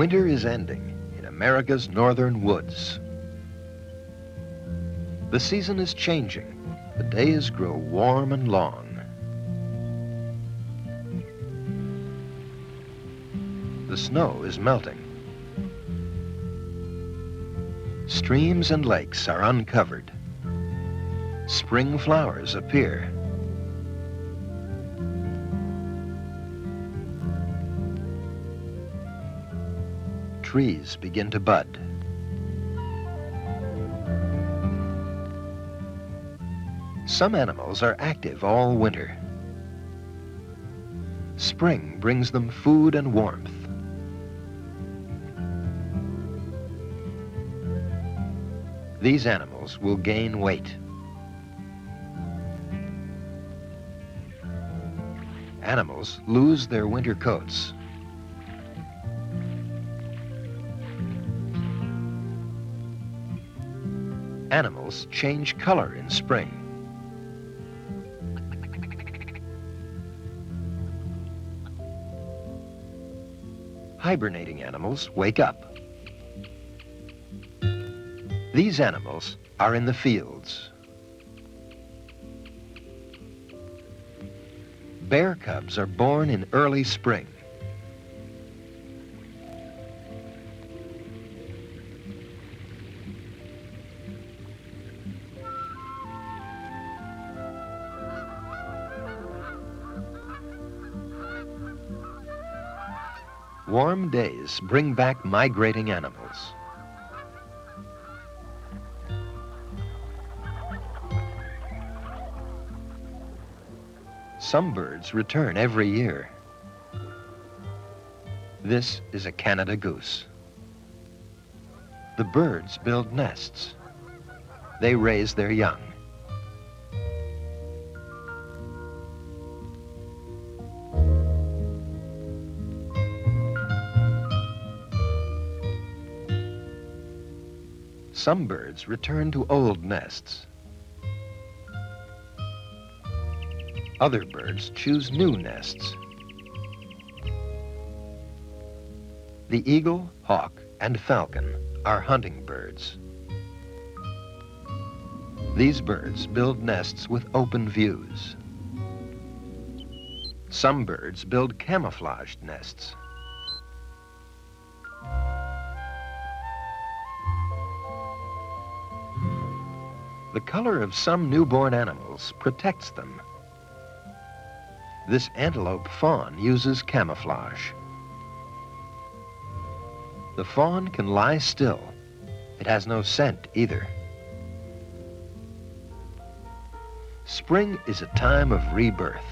Winter is ending in America's northern woods. The season is changing. The days grow warm and long. The snow is melting. Streams and lakes are uncovered. Spring flowers appear. Trees begin to bud. Some animals are active all winter. Spring brings them food and warmth. These animals will gain weight. Animals lose their winter coats. Animals change color in spring. Hibernating animals wake up. These animals are in the fields. Bear cubs are born in early spring. Warm days bring back migrating animals. Some birds return every year. This is a Canada goose. The birds build nests. They raise their young. Some birds return to old nests. Other birds choose new nests. The eagle, hawk, and falcon are hunting birds. These birds build nests with open views. Some birds build camouflaged nests. The color of some newborn animals protects them. This antelope fawn uses camouflage. The fawn can lie still. It has no scent either. Spring is a time of rebirth.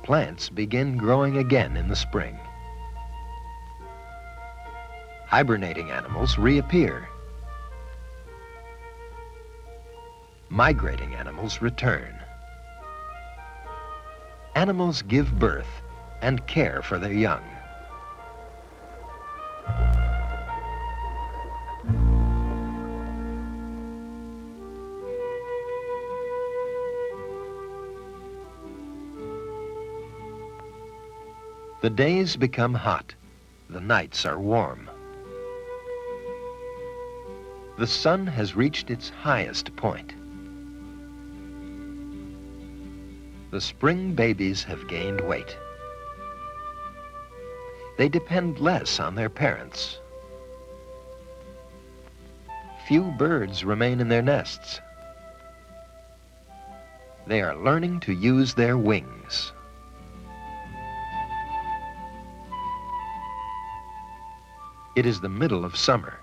Plants begin growing again in the spring. Hibernating animals reappear. Migrating animals return. Animals give birth and care for their young. The days become hot. The nights are warm. The sun has reached its highest point. The spring babies have gained weight. They depend less on their parents. Few birds remain in their nests. They are learning to use their wings. It is the middle of summer.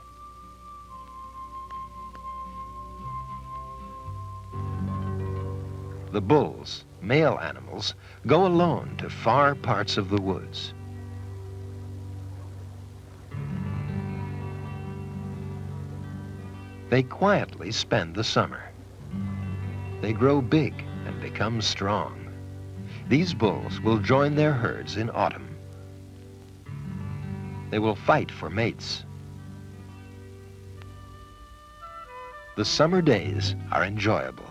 The bulls, male animals, go alone to far parts of the woods. They quietly spend the summer. They grow big and become strong. These bulls will join their herds in autumn. They will fight for mates. The summer days are enjoyable.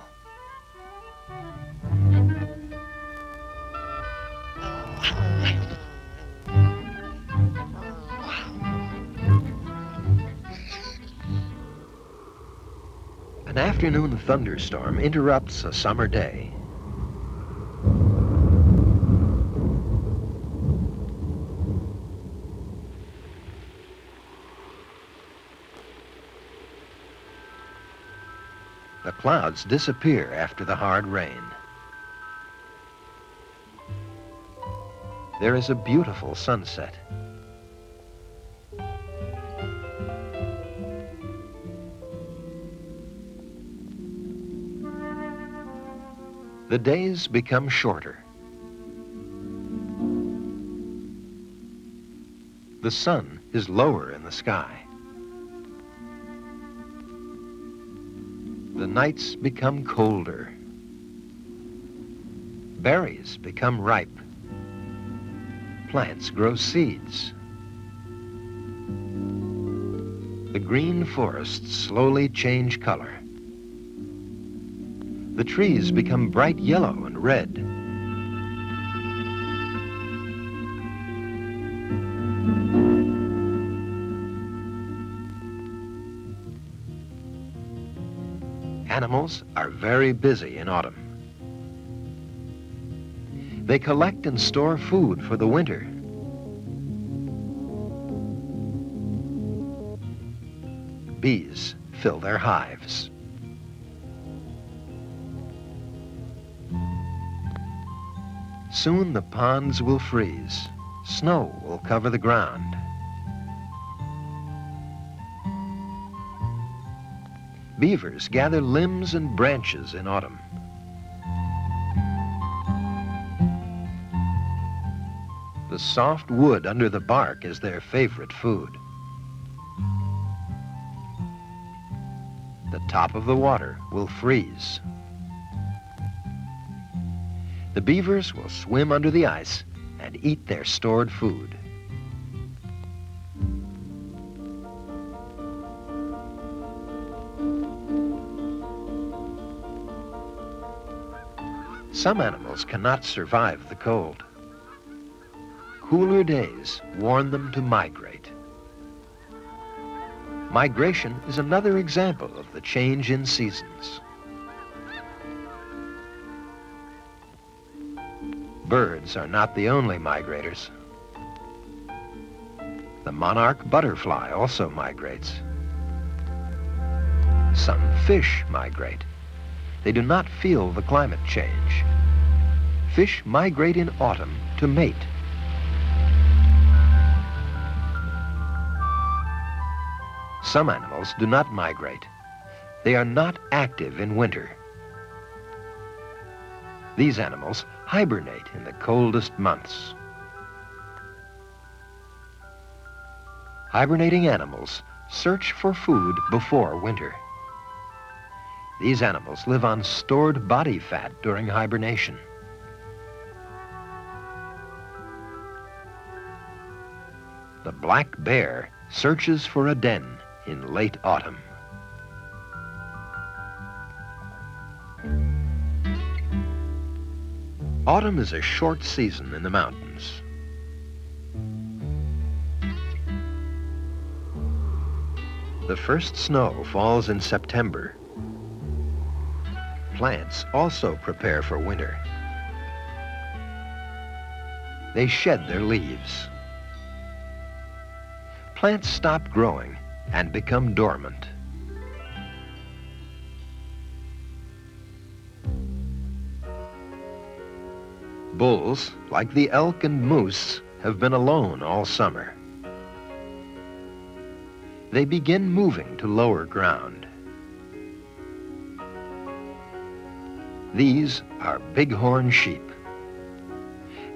An afternoon thunderstorm interrupts a summer day. The clouds disappear after the hard rain. There is a beautiful sunset. The days become shorter. The sun is lower in the sky. The nights become colder. Berries become ripe. Plants grow seeds. The green forests slowly change color. The trees become bright yellow and red. Animals are very busy in autumn. They collect and store food for the winter. Bees fill their hives. Soon the ponds will freeze. Snow will cover the ground. Beavers gather limbs and branches in autumn. The soft wood under the bark is their favorite food. The top of the water will freeze. The beavers will swim under the ice and eat their stored food. Some animals cannot survive the cold. Cooler days warn them to migrate. Migration is another example of the change in seasons. Birds are not the only migrators. The monarch butterfly also migrates. Some fish migrate. They do not feel the climate change. Fish migrate in autumn to mate. Some animals do not migrate. They are not active in winter. These animals hibernate in the coldest months. Hibernating animals search for food before winter. These animals live on stored body fat during hibernation. The black bear searches for a den in late autumn. Autumn is a short season in the mountains. The first snow falls in September. Plants also prepare for winter. They shed their leaves. Plants stop growing and become dormant. Bulls, like the elk and moose, have been alone all summer. They begin moving to lower ground. These are bighorn sheep.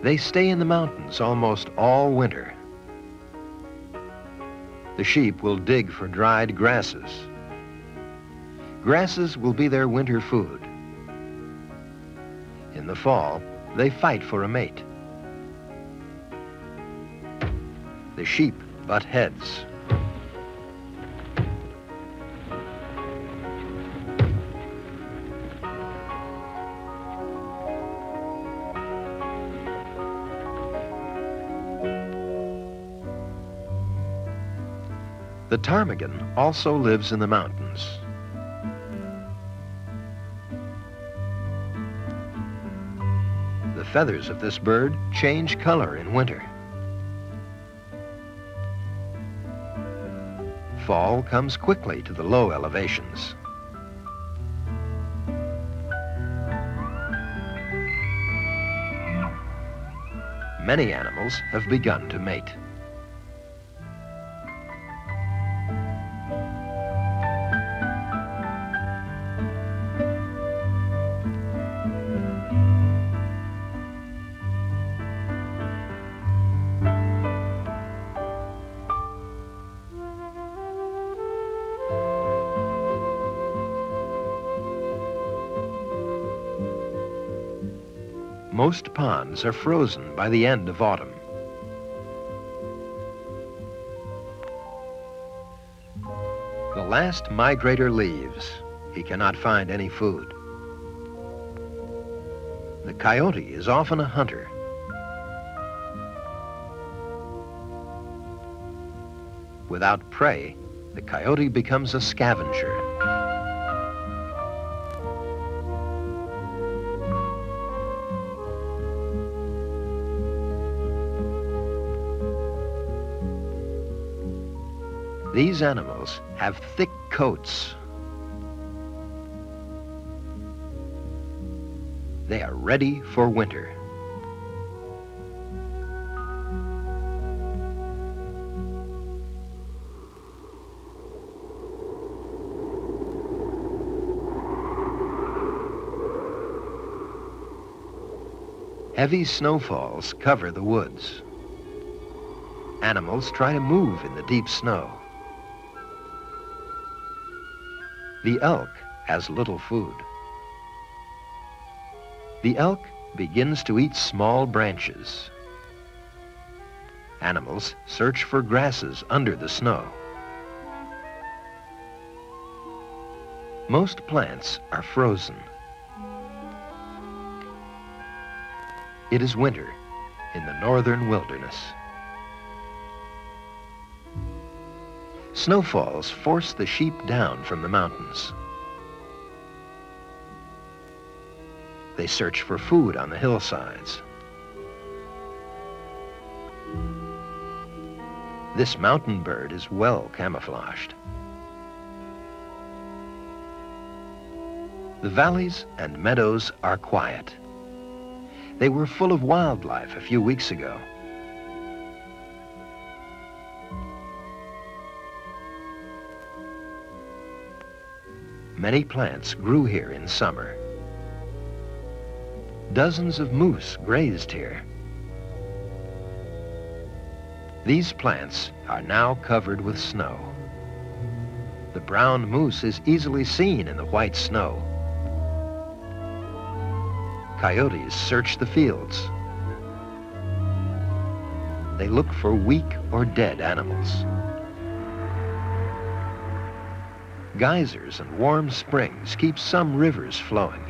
They stay in the mountains almost all winter. The sheep will dig for dried grasses. Grasses will be their winter food. In the fall, they fight for a mate. The sheep butt heads. The ptarmigan also lives in the mountains. feathers of this bird change color in winter. Fall comes quickly to the low elevations. Many animals have begun to mate. Most ponds are frozen by the end of autumn. The last migrator leaves. He cannot find any food. The coyote is often a hunter. Without prey, the coyote becomes a scavenger. These animals have thick coats. They are ready for winter. Heavy snowfalls cover the woods. Animals try to move in the deep snow. The elk has little food. The elk begins to eat small branches. Animals search for grasses under the snow. Most plants are frozen. It is winter in the northern wilderness. Snowfalls force the sheep down from the mountains. They search for food on the hillsides. This mountain bird is well camouflaged. The valleys and meadows are quiet. They were full of wildlife a few weeks ago. Many plants grew here in summer. Dozens of moose grazed here. These plants are now covered with snow. The brown moose is easily seen in the white snow. Coyotes search the fields. They look for weak or dead animals. Geysers and warm springs keep some rivers flowing.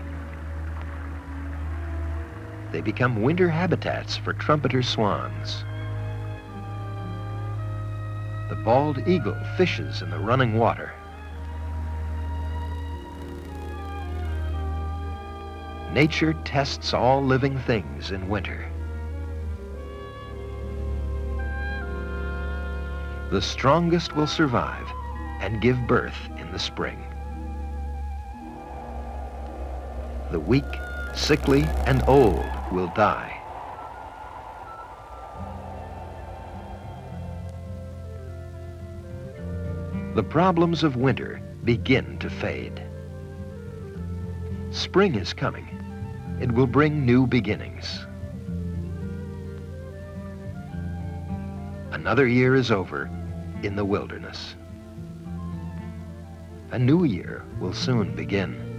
They become winter habitats for trumpeter swans. The bald eagle fishes in the running water. Nature tests all living things in winter. The strongest will survive and give birth in the spring. The weak, sickly, and old will die. The problems of winter begin to fade. Spring is coming. It will bring new beginnings. Another year is over in the wilderness. A new year will soon begin.